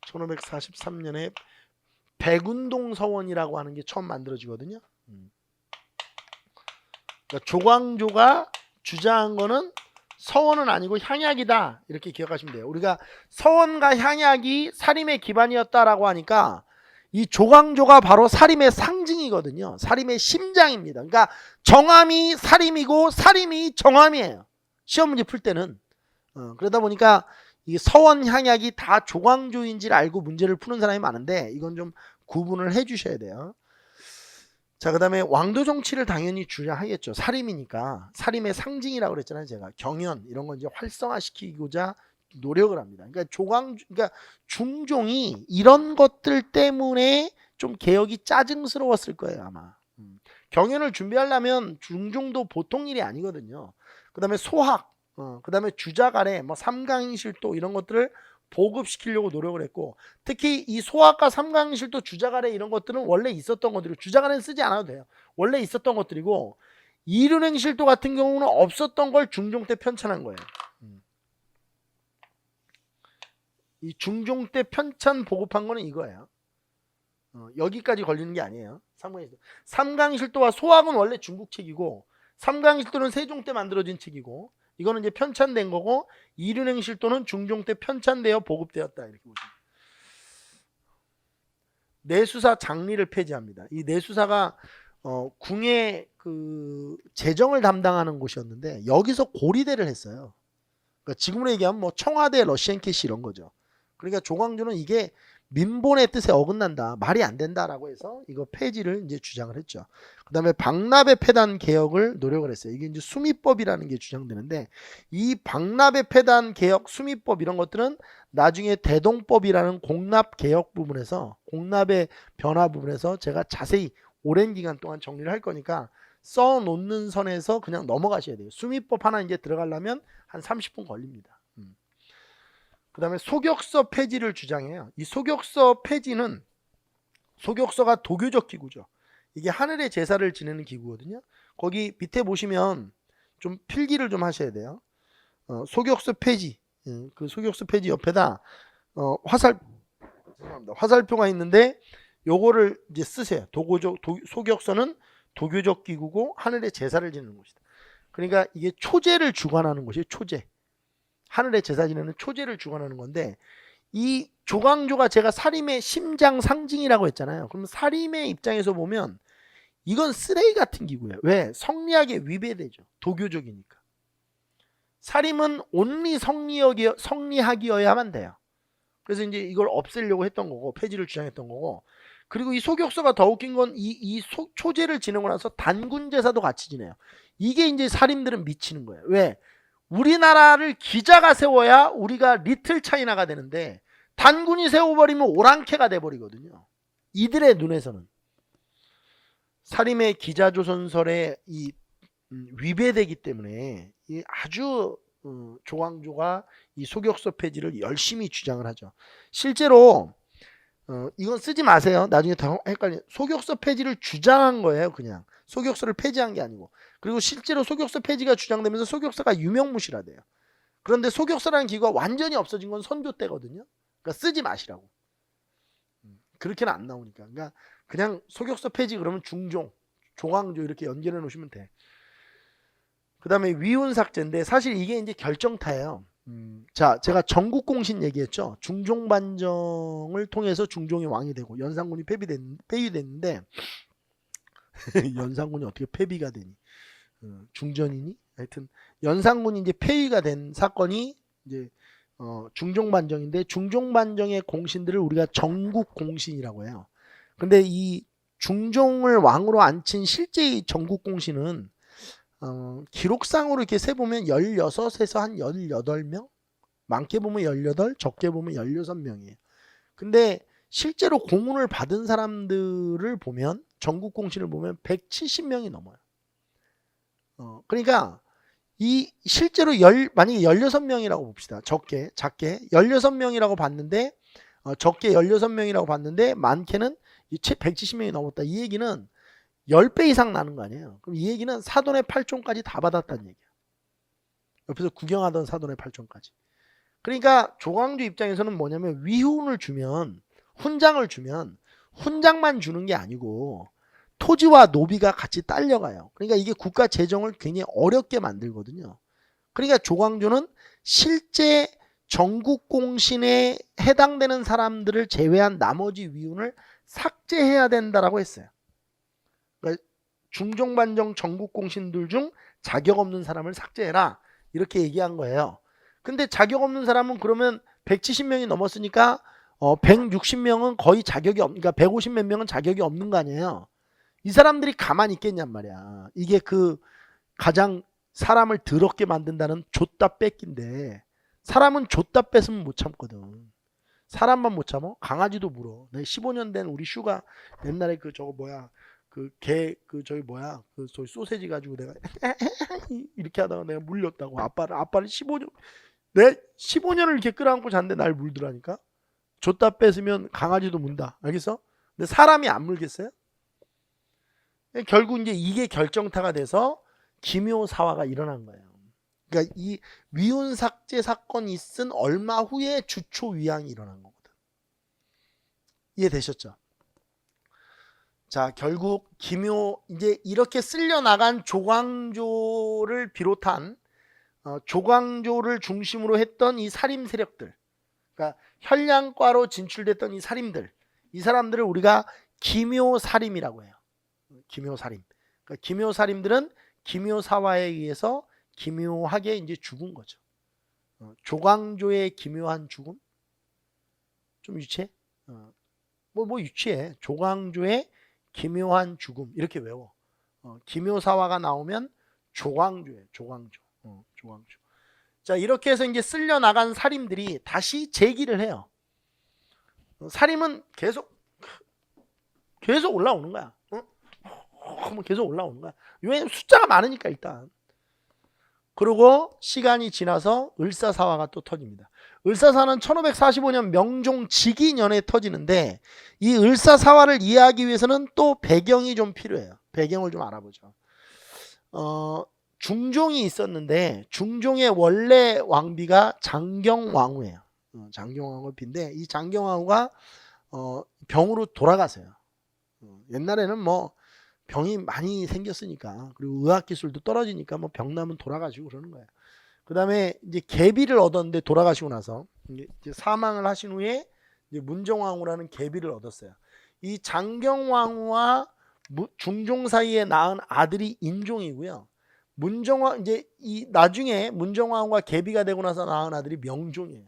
1543년에 백운동 서원이라고 하는 게 처음 만들어지거든요. 그러니까 조광조가 주장한 거는 서원은 아니고 향약이다 이렇게 기억하시면 돼요. 우리가 서원과 향약이 사림의 기반이었다라고 하니까 이 조광조가 바로 사림의 상징이거든요. 사림의 심장입니다. 그러니까 정암이 사림이고 사림이 정암이에요. 시험 문제 풀 때는 그러다 보니까 이 서원 향약이 다 조광조인지를 알고 문제를 푸는 사람이 많은데 이건 좀 구분을 해 주셔야 돼요. 자, 그 다음에 왕도 정치를 당연히 주장하겠죠. 사림이니까. 사림의 상징이라고 그랬잖아요. 제가 경연 이런 건 이제 활성화시키고자 노력을 합니다. 그러니까 그러니까 중종이 이런 것들 때문에 좀 개혁이 짜증스러웠을 거예요, 아마. 경연을 준비하려면 중종도 보통 일이 아니거든요. 그 다음에 소학, 그 다음에 주자가래, 뭐 삼강인실도 이런 것들을 보급시키려고 노력을 했고, 특히 이 소학과 삼강인실도 주자가래 이런 것들은 원래 있었던 것들이고, 주자가래는 쓰지 않아도 돼요. 원래 있었던 것들이고, 이륜행실도 같은 경우는 없었던 걸 중종 때 편찬한 거예요. 이 중종 때 편찬 보급한 거는 이거예요. 여기까지 걸리는 게 아니에요. 삼강실도와 소학은 원래 중국 책이고, 삼강실도는 세종 때 만들어진 책이고, 이거는 이제 편찬된 거고, 이륜행실도는 중종 때 편찬되어 보급되었다 이렇게 보시면. 내수사 장리를 폐지합니다. 이 내수사가 궁의 그 재정을 담당하는 곳이었는데 여기서 고리대를 했어요. 그러니까 지금으로 얘기하면 뭐 청와대 러시앤캐시 이런 거죠. 그러니까 조광조는 이게 민본의 뜻에 어긋난다, 말이 안 된다라고 해서 이거 폐지를 이제 주장을 했죠. 그 다음에 박납의 폐단 개혁을 노력을 했어요. 이게 이제 수미법이라는 게 주장되는데 이 박납의 폐단 개혁, 수미법 이런 것들은 나중에 대동법이라는 공납 개혁 부분에서 공납의 변화 부분에서 제가 자세히 오랜 기간 동안 정리를 할 거니까 써놓는 선에서 그냥 넘어가셔야 돼요. 수미법 하나 이제 들어가려면 한 30분 걸립니다. 그 다음에 소격서 폐지를 주장해요. 이 소격서 폐지는 소격서가 도교적 기구죠. 이게 하늘의 제사를 지내는 기구거든요. 거기 밑에 보시면 좀 필기를 좀 하셔야 돼요. 소격서 폐지, 그 소격서 폐지 옆에다 화살표가 있는데 요거를 이제 쓰세요. 소격서는 도교적 기구고 하늘의 제사를 지내는 곳이다. 그러니까 이게 초제를 주관하는 것이에요. 초제. 하늘의 제사 지내는 초제를 주관하는 건데 이 조광조가 제가 사림의 심장 상징이라고 했잖아요. 그럼 사림의 입장에서 보면 이건 쓰레기 같은 기구예요. 왜? 성리학에 위배되죠. 도교적이니까. 사림은 온리 성리학이어야만 돼요. 그래서 이제 이걸 없애려고 했던 거고 폐지를 주장했던 거고 그리고 이 소격서가 더 웃긴 건 이 초제를 지내고 나서 단군 제사도 같이 지내요. 이게 이제 사림들은 미치는 거예요. 왜? 우리나라를 기자가 세워야 우리가 리틀 차이나가 되는데 단군이 세워버리면 오랑캐가 돼버리거든요. 이들의 눈에서는 사림의 기자조선설에 이 위배되기 때문에 이 아주 조광조가 이 소격서 폐지를 열심히 주장을 하죠. 실제로 이건 쓰지 마세요. 나중에 더 헷갈려. 소격서 폐지를 주장한 거예요. 그냥 소격서를 폐지한 게 아니고. 그리고 실제로 소격서 폐지가 주장되면서 소격서가 유명무실하대요. 그런데 소격서라는 기구가 완전히 없어진 건 선조 때거든요. 그러니까 쓰지 마시라고. 그렇게는 안 나오니까. 그러니까 그냥 소격서 폐지 그러면 중종, 조광조 이렇게 연결해 놓으시면 돼. 그 다음에 위훈삭제인데 사실 이게 이제 결정타예요. 자, 제가 전국공신 얘기했죠. 중종반정을 통해서 중종이 왕이 되고 연산군이 폐위됐는데 연산군이 어떻게 폐위가 되니? 중전이니? 하여튼 연산군이 이제 폐위가 된 사건이 이제 중종반정인데 중종반정의 공신들을 우리가 정국공신이라고 해요. 근데 이 중종을 왕으로 앉힌 실제의 전국공신은 기록상으로 이렇게 세보면 16에서 한 18명? 많게 보면 18, 적게 보면 16명이에요. 근데 실제로 공훈을 받은 사람들을 보면 전국공신을 보면 170명이 넘어요. 그러니까 이 실제로 만약에 16명이라고 봅시다. 작게 16명이라고 봤는데 적게 16명이라고 봤는데 많게는 170명이 넘었다. 이 얘기는 10배 이상 나는 거 아니에요. 그럼 이 얘기는 사돈의 8총까지 다 받았다는 얘기야. 옆에서 구경하던 사돈의 8총까지. 그러니까 조광조 입장에서는 뭐냐면 위훈을 주면 훈장을 주면 훈장만 주는 게 아니고 토지와 노비가 같이 딸려가요. 그러니까 이게 국가 재정을 굉장히 어렵게 만들거든요. 그러니까 조광조는 실제 전국공신에 해당되는 사람들을 제외한 나머지 위훈을 삭제해야 된다라고 했어요. 그러니까 중종반정 전국공신들 중 자격 없는 사람을 삭제해라 이렇게 얘기한 거예요. 근데 자격 없는 사람은 그러면 170명이 넘었으니까 160명은 거의 자격이 그러니까 150 몇 명은 자격이 없는 거 아니에요. 이 사람들이 가만히 있겠냔 말이야. 이게 그 가장 사람을 더럽게 만든다는 줬다 뺏긴데 사람은 줬다 뺏으면 못 참거든. 사람만 못 참어? 강아지도 물어. 내가 15년 된 우리 슈가 옛날에 그 저거 뭐야 그 개 그 저기 뭐야 그 저기 소세지 가지고 내가 이렇게 하다가 내가 물렸다고. 아빠를 15년 내 15년을 이렇게 끌어안고 잤는데 날 물더라니까. 줬다 뺏으면 강아지도 문다. 알겠어? 근데 사람이 안 물겠어요? 결국 이제 이게 결정타가 돼서 기묘사화가 일어난 거예요. 그러니까 이 위훈 삭제 사건이 있은 얼마 후에 주초위양이 일어난 거거든. 이해되셨죠? 자, 결국 이제 이렇게 쓸려 나간 조광조를 비롯한 조광조를 중심으로 했던 이 살인 세력들, 그러니까 현량과로 진출됐던 이 살인들, 이 사람들을 우리가 기묘살인이라고 해요. 기묘살인. 그러니까 기묘살인들은 기묘사화에 의해서 기묘하게 이제 죽은 거죠. 조광조의 기묘한 죽음? 좀 유치해? 뭐 유치해. 조광조의 기묘한 죽음 이렇게 외워. 기묘사화가 나오면 조광조예요. 조광조. 조광조. 자, 이렇게 해서 이제 쓸려 나간 살인들이 다시 재기를 해요. 살인은 계속 올라오는 거야. 계속 올라오는 거야. 왜냐면 숫자가 많으니까 일단. 그리고 시간이 지나서 을사사화가 또 터집니다. 을사사화는 1545년 명종 직위년에 터지는데 이 을사사화를 이해하기 위해서는 또 배경이 좀 필요해요. 배경을 좀 알아보죠. 중종이 있었는데 중종의 원래 왕비가 장경왕후예요. 장경왕후 빈데 이 장경왕후가 병으로 돌아가세요. 옛날에는 뭐 병이 많이 생겼으니까 그리고 의학기술도 떨어지니까 뭐 병 나면 돌아가시고 그러는 거예요. 그 다음에 이제 계비를 얻었는데 돌아가시고 나서 이제 사망을 하신 후에 이제 문정왕후라는 계비를 얻었어요. 이 장경왕후와 중종 사이에 낳은 아들이 인종이고요. 문정왕 이제 이 나중에 문정왕후가 계비가 되고 나서 낳은 아들이 명종이에요.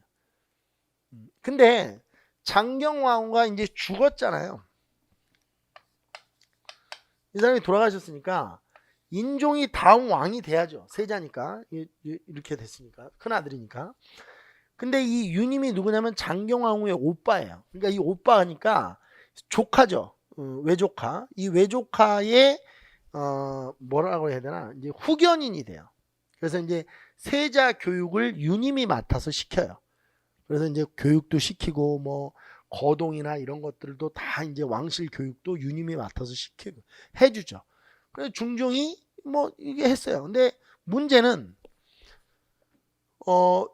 근데 장경왕후가 이제 죽었잖아요. 이 사람이 돌아가셨으니까 인종이 다음 왕이 돼야죠. 세자니까 이렇게 됐으니까 큰아들이니까. 근데 이 유님이 누구냐면 장경왕후의 오빠예요. 그러니까 이 오빠니까 조카죠. 외조카. 이 외조카의 뭐라고 해야 되나 이제 후견인이 돼요. 그래서 이제 세자 교육을 유님이 맡아서 시켜요. 그래서 이제 교육도 시키고 뭐 거동이나 이런 것들도 다 이제 왕실 교육도 유님이 맡아서 시키고 해주죠. 그래서 중종이 뭐 이게 했어요. 근데 문제는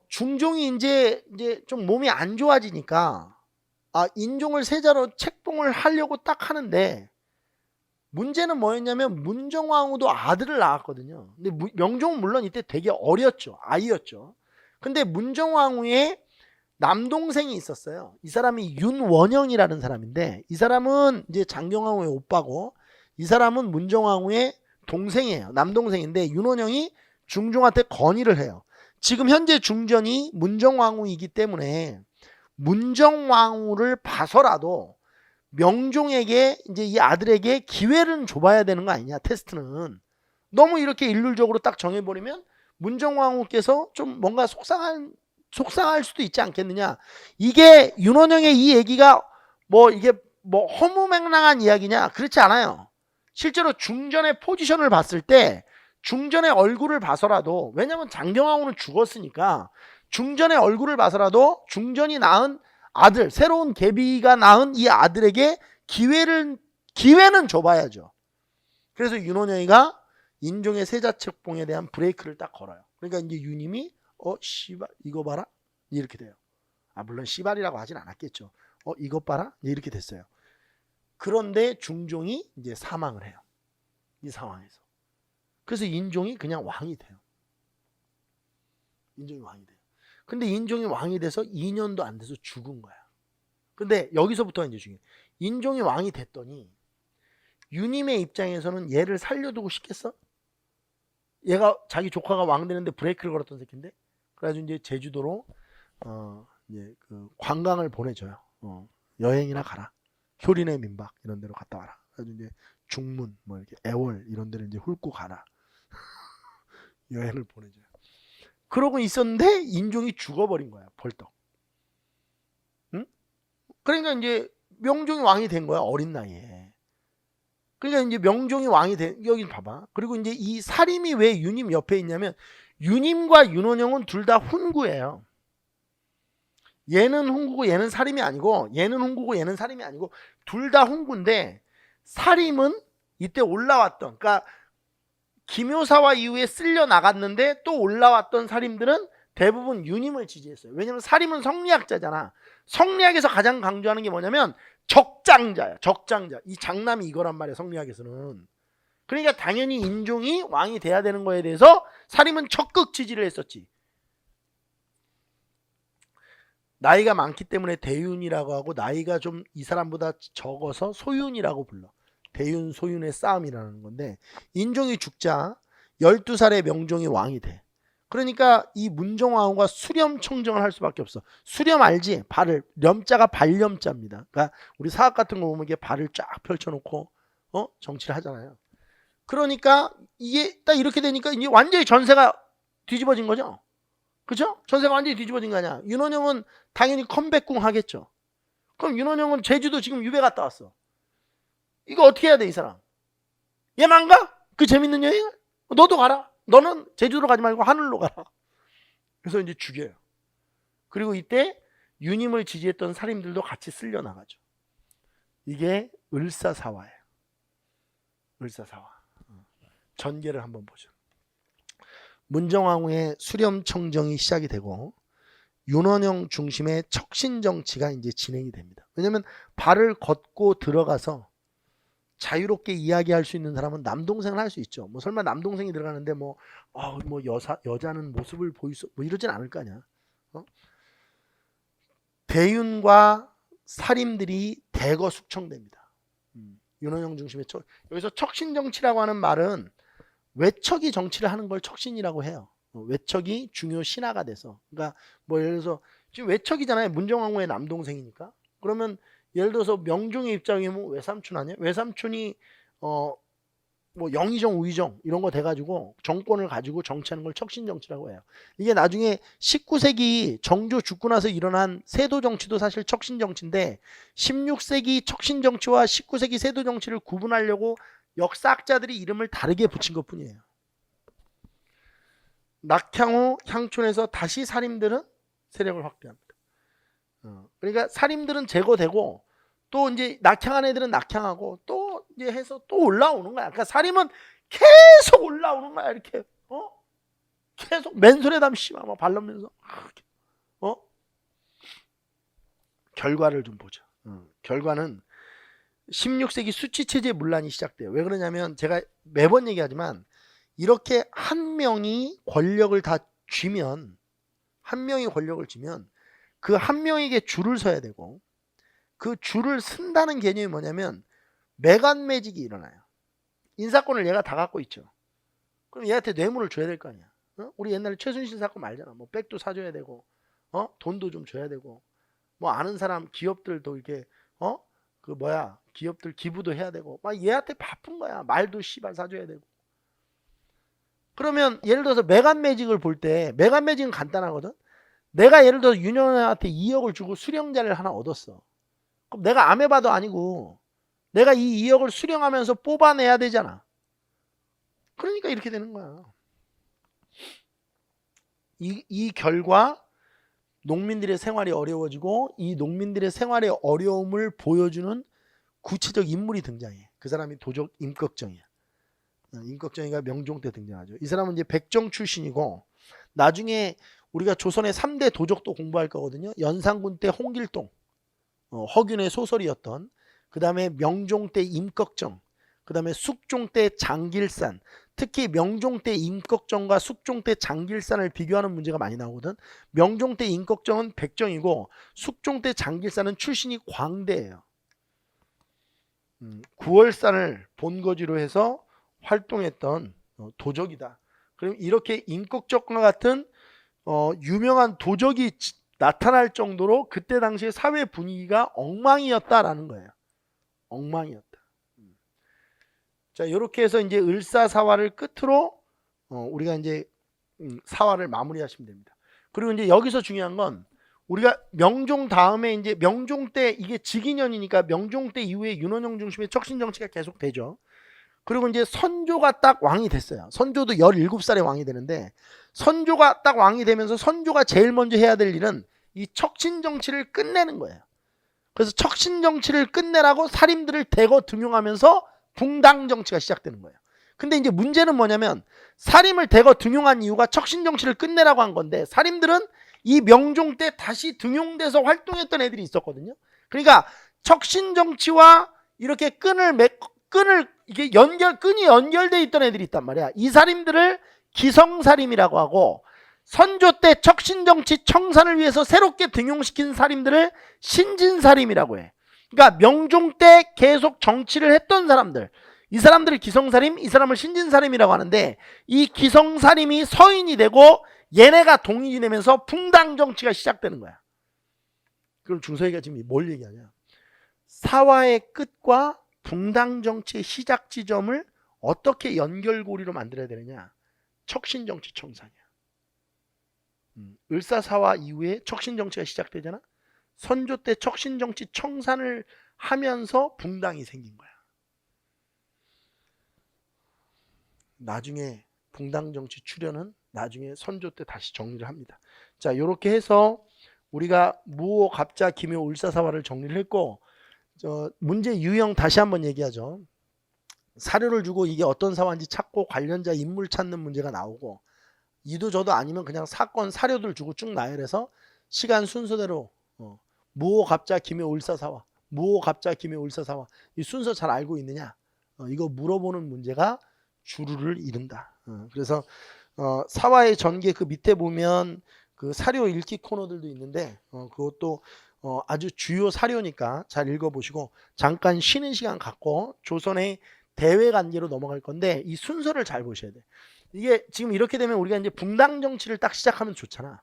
중종이 이제 좀 몸이 안 좋아지니까 인종을 세자로 책봉을 하려고 딱 하는데 문제는 뭐였냐면 문정왕후도 아들을 낳았거든요. 근데 명종은 물론 이때 되게 어렸죠. 아이였죠. 근데 문정왕후의 남동생이 있었어요. 이 사람이 윤원영이라는 사람인데 이 사람은 이제 장경왕후의 오빠고 이 사람은 문정왕후의 동생이에요. 남동생인데 윤원영이 중종한테 건의를 해요. 지금 현재 중전이 문정왕후이기 때문에 문정왕후를 봐서라도 명종에게 이제 이 아들에게 기회를 줘봐야 되는 거 아니냐. 테스트는 너무 이렇게 일률적으로 딱 정해버리면 문정왕후께서 좀 뭔가 속상할 수도 있지 않겠느냐. 이게 윤원영의 이 얘기가 뭐 이게 뭐 허무맹랑한 이야기냐, 그렇지 않아요. 실제로 중전의 포지션을 봤을 때 중전의 얼굴을 봐서라도, 왜냐면 장경왕후는 죽었으니까 중전의 얼굴을 봐서라도 중전이 낳은 아들, 새로운 계비가 낳은 이 아들에게 기회는 줘봐야죠. 그래서 윤원영이가 인종의 세자책봉에 대한 브레이크를 딱 걸어요. 그러니까 이제 유님이 씨발 이거 봐라 이렇게 돼요. 물론 씨발이라고 하진 않았겠죠. 이것 봐라 이렇게 됐어요. 그런데 중종이 이제 사망을 해요. 이 상황에서. 그래서 인종이 그냥 왕이 돼요. 인종이 왕이 돼요. 근데 인종이 왕이 돼서 2년도 안 돼서 죽은 거야. 근데 여기서부터 이제 중요해. 인종이 왕이 됐더니 유님의 입장에서는 얘를 살려두고 싶겠어? 얘가 자기 조카가 왕 되는데 브레이크를 걸었던 새끼인데. 그래가지고 이제 제주도로 이제 그 관광을 보내줘요. 여행이나 가라. 효린의 민박 이런 데로 갔다 와라. 그래서 이제 중문 뭐 이렇게 애월 이런 데를 이제 훑고 가라. 여행을 보내줘요. 그러고 있었는데 인종이 죽어버린 거야. 벌떡. 응? 그러니까 이제 명종이 왕이 된 거야. 어린 나이에. 그러니까 이제 명종이 왕이 된, 여기 봐봐. 그리고 이제 이 사림이 왜 유님 옆에 있냐면 유님과 윤원영은 둘 다 훈구예요. 얘는 훈구고 얘는 사림이 아니고, 얘는 훈구고 얘는 사림이 아니고 둘 다 훈구인데, 사림은 이때 올라왔던, 그러니까 김효사와 이후에 쓸려 나갔는데 또 올라왔던 사림들은 대부분 유님을 지지했어요. 왜냐면 사림은 성리학자잖아. 성리학에서 가장 강조하는 게 뭐냐면 적장자야. 적장자. 이 장남이 이거란 말이야. 성리학에서는. 그러니까 당연히 인종이 왕이 돼야 되는 거에 대해서 사림은 적극 지지를 했었지. 나이가 많기 때문에 대윤이라고 하고, 나이가 좀 이 사람보다 적어서 소윤이라고 불러. 대윤 소윤의 싸움이라는 건데, 인종이 죽자 12살의 명종이 왕이 돼. 그러니까 이 문정왕후가 수렴청정을 할 수밖에 없어. 수렴 알지? 발을, 렴자가 발렴자입니다. 그러니까 우리 사학 같은 거 보면 이게 발을 쫙 펼쳐놓고 정치를 하잖아요. 그러니까 이게 딱 이렇게 되니까 이제 완전히 전세가 뒤집어진 거죠. 그죠? 전세가 완전히 뒤집어진 거 아니야. 윤원영은 당연히 컴백궁 하겠죠. 그럼 윤원영은 제주도 지금 유배 갔다 왔어. 이거 어떻게 해야 돼, 이 사람? 얘만 가? 그 재밌는 여행을? 너도 가라. 너는 제주도로 가지 말고 하늘로 가라. 그래서 이제 죽여요. 그리고 이때 유님을 지지했던 사림들도 같이 쓸려 나가죠. 이게 을사사화예요. 을사사화. 전개를 한번 보죠. 문정왕후의 수렴청정이 시작이 되고 윤원영 중심의 척신정치가 이제 진행이 됩니다. 왜냐하면 발을 걷고 들어가서 자유롭게 이야기할 수 있는 사람은 남동생을 할 수 있죠. 뭐 설마 남동생이 들어가는데 뭐 여자는 모습을 보일 뭐 이러진 않을 거 아니야. 대윤과 사림들이 대거 숙청됩니다. 윤원영 중심의 여기서 척신정치라고 하는 말은 외척이 정치를 하는 걸 척신이라고 해요. 외척이 중요 신하가 돼서. 그러니까 뭐 예를 들어서 지금 외척이잖아요. 문정왕후의 남동생이니까. 그러면 예를 들어서 명종의 입장이면 외삼촌 아니야? 외삼촌이 뭐 영의정, 우의정 이런 거 돼가지고 정권을 가지고 정치하는 걸 척신정치라고 해요. 이게 나중에 19세기 정조 죽고 나서 일어난 세도정치도 사실 척신정치인데 16세기 척신정치와 19세기 세도정치를 구분하려고 역사학자들이 이름을 다르게 붙인 것뿐이에요. 낙향후 향촌에서 다시 사림들은 세력을 확대합니다. 그러니까 사림들은 제거되고 또 이제 낙향한 애들은 낙향하고 또 이제 해서 또 올라오는 거야. 그러니까 사림은 계속 올라오는 거야. 이렇게 계속 맨손에 담시마 막 발라면서 결과를 좀 보죠. 결과는 16세기 수치체제 문란이 시작돼요. 왜 그러냐면 제가 매번 얘기하지만 이렇게 한 명이 권력을 다 쥐면, 한 명이 권력을 쥐면 그 한 명에게 줄을 서야 되고, 그 줄을 쓴다는 개념이 뭐냐면 매간매직이 일어나요. 인사권을 얘가 다 갖고 있죠. 그럼 얘한테 뇌물을 줘야 될 거 아니야. 우리 옛날에 최순실 사건 말잖아. 뭐 백도 사줘야 되고, 돈도 좀 줘야 되고, 뭐 아는 사람 기업들도 이렇게, 그 뭐야, 기업들 기부도 해야 되고, 막 얘한테 바쁜 거야. 말도 씨발 사줘야 되고. 그러면 예를 들어서 메간 매직을 볼 때, 메간 매직은 간단하거든. 내가 예를 들어서 윤영한테 2억을 주고 수령자를 하나 얻었어. 그럼 내가 아메바도 아니고 내가 이 2억을 수령하면서 뽑아내야 되잖아. 그러니까 이렇게 되는 거야. 이 결과 농민들의 생활이 어려워지고 이 농민들의 생활의 어려움을 보여주는 구체적 인물이 등장해. 그 사람이 도적 임꺽정이야. 임꺽정이가 명종 때 등장하죠. 이 사람은 이제 백정 출신이고 나중에 우리가 조선의 3대 도적도 공부할 거거든요. 연산군 때 홍길동, 허균의 소설이었던, 그 다음에 명종 때 임꺽정, 그 다음에 숙종 때 장길산. 특히 명종 때 임꺽정과 숙종 때 장길산을 비교하는 문제가 많이 나오거든. 명종 때 임꺽정은 백정이고 숙종 때 장길산은 출신이 광대예요. 구월산을 본거지로 해서 활동했던 도적이다. 그럼 이렇게 임꺽정과 같은 유명한 도적이 나타날 정도로 그때 당시에 사회 분위기가 엉망이었다라는 거예요. 엉망이었다. 자, 이렇게 해서 이제 을사사화를 끝으로 우리가 이제 사화를 마무리하시면 됩니다. 그리고 이제 여기서 중요한 건 우리가 명종 다음에 이제 명종 때 이게 직인년이니까 명종 때 이후에 윤원영 중심의 척신 정치가 계속 되죠. 그리고 이제 선조가 딱 왕이 됐어요. 선조도 17살에 왕이 되는데 선조가 딱 왕이 되면서 선조가 제일 먼저 해야 될 일은 이 척신 정치를 끝내는 거예요. 그래서 척신 정치를 끝내라고 살인들을 대거 등용하면서 붕당 정치가 시작되는 거예요. 근데 이제 문제는 뭐냐면 살인을 대거 등용한 이유가 척신 정치를 끝내라고 한 건데 살인들은 이 명종 때 다시 등용돼서 활동했던 애들이 있었거든요. 그러니까 척신 정치와 이렇게 이게 끈이 연결돼 있던 애들이 있단 말이야. 이 살인들을 기성살인이라고 하고 선조 때 척신정치 청산을 위해서 새롭게 등용시킨 살인들을 신진살인이라고 해. 그러니까 명종 때 계속 정치를 했던 사람들, 이 사람들을 기성살인, 이 사람을 신진살인이라고 하는데 이 기성살인이 서인이 되고 얘네가 동인이 되면서 풍당정치가 시작되는 거야. 그럼 중서이가 지금 뭘 얘기하냐? 사화의 끝과 붕당정치의 시작 지점을 어떻게 연결고리로 만들어야 되느냐? 척신정치 청산이야. 을사사화 이후에 척신정치가 시작되잖아. 선조 때 척신정치 청산을 하면서 붕당이 생긴 거야. 나중에 붕당정치 출현은 나중에 선조 때 다시 정리를 합니다. 자, 이렇게 해서 우리가 무오, 갑자, 기묘, 을사사화를 정리를 했고 문제 유형 다시 한번 얘기하죠. 사료를 주고 이게 어떤 사화인지 찾고 관련자 인물 찾는 문제가 나오고 이도 저도 아니면 그냥 사건 사료들 주고 쭉 나열해서 시간 순서대로 무오, 갑자, 기묘, 을사사화, 무오, 갑자, 기묘, 을사사화 이 순서 잘 알고 있느냐 이거 물어보는 문제가 주류를 이룬다. 그래서 사화의 전개 그 밑에 보면 그 사료 읽기 코너들도 있는데 그것도 아주 주요 사료니까 잘 읽어보시고 잠깐 쉬는 시간 갖고 조선의 대외 관계로 넘어갈 건데 이 순서를 잘 보셔야 돼. 이게 지금 이렇게 되면 우리가 이제 붕당 정치를 딱 시작하면 좋잖아.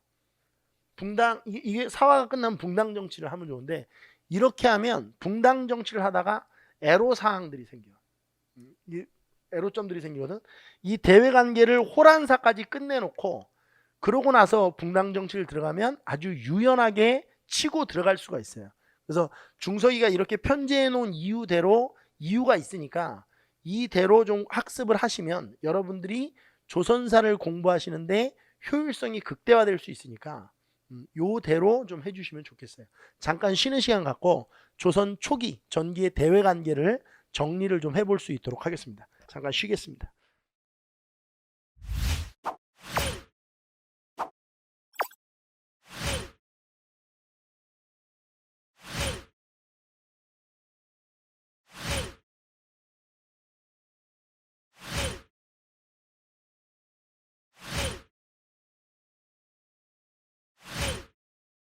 이게 사화가 끝나면 붕당 정치를 하면 좋은데 이렇게 하면 붕당 정치를 하다가 애로 사항들이 생겨. 애로점들이 생기거든. 이 대외 관계를 호란사까지 끝내놓고 그러고 나서 붕당 정치를 들어가면 아주 유연하게 치고 들어갈 수가 있어요. 그래서 중서기가 이렇게 편제해 놓은 이유가 있으니까 이대로 좀 학습을 하시면 여러분들이 조선사를 공부하시는데 효율성이 극대화될 수 있으니까 요대로 좀 해주시면 좋겠어요. 잠깐 쉬는 시간 갖고 조선 초기 전기의 대외 관계를 정리를 좀 해볼 수 있도록 하겠습니다. 잠깐 쉬겠습니다.